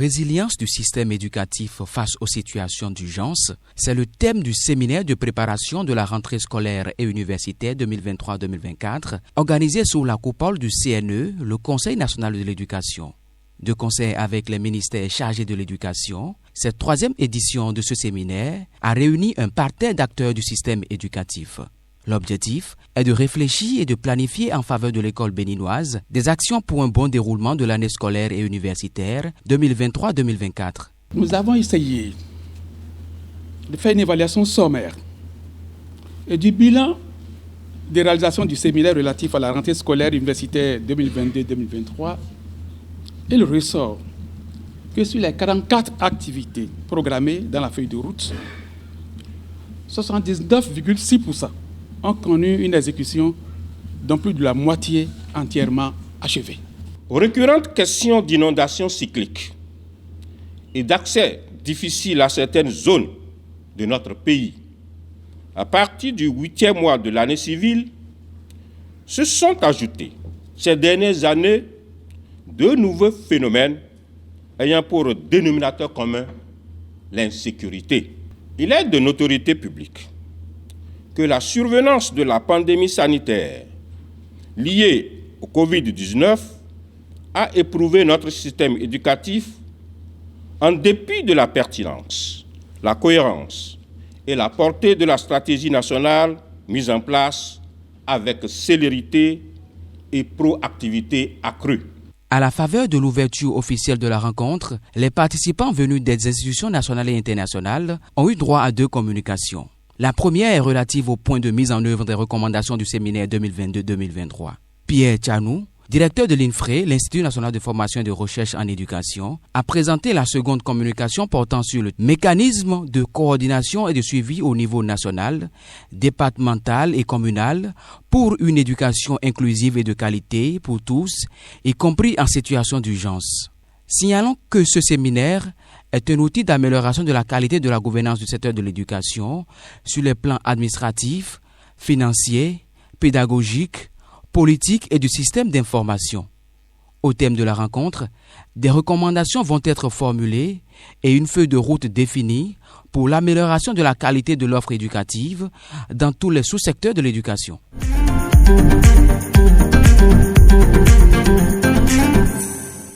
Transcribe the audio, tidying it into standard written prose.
résilience du système éducatif face aux situations d'urgence, c'est le thème du séminaire de préparation de la rentrée scolaire et universitaire 2023-2024, organisé sous la coupole du CNE, le Conseil national de l'éducation. De concert avec les ministères chargés de l'éducation, cette troisième édition de ce séminaire a réuni un parterre d'acteurs du système éducatif. L'objectif est de réfléchir et de planifier en faveur de l'école béninoise des actions pour un bon déroulement de l'année scolaire et universitaire 2023-2024. Nous avons essayé de faire une évaluation sommaire et du bilan des réalisations du séminaire relatif à la rentrée scolaire universitaire 2022-2023. Il ressort que sur les 44 activités programmées dans la feuille de route, 79,6% ont connu une exécution dont plus de la moitié entièrement achevée. Aux récurrentes questions d'inondations cycliques et d'accès difficile à certaines zones de notre pays, à partir du 8e mois de l'année civile, se sont ajoutés ces dernières années de nouveaux phénomènes ayant pour dénominateur commun l'insécurité. Il est de notoriété publique que la survenance de la pandémie sanitaire liée au Covid-19 a éprouvé notre système éducatif en dépit de la pertinence, la cohérence et la portée de la stratégie nationale mise en place avec célérité et proactivité accrue. À la faveur de l'ouverture officielle de la rencontre, les participants venus des institutions nationales et internationales ont eu droit à 2 communications. La première est relative au point de mise en œuvre des recommandations du séminaire 2022-2023. Pierre Tchanou, directeur de l'INFRE, l'Institut national de formation et de recherche en éducation, a présenté la seconde communication portant sur le mécanisme de coordination et de suivi au niveau national, départemental et communal pour une éducation inclusive et de qualité pour tous, y compris en situation d'urgence. Signalons que ce séminaire est un outil d'amélioration de la qualité de la gouvernance du secteur de l'éducation sur les plans administratifs, financiers, pédagogiques, politiques et du système d'information. Au thème de la rencontre, des recommandations vont être formulées et une feuille de route définie pour l'amélioration de la qualité de l'offre éducative dans tous les sous-secteurs de l'éducation.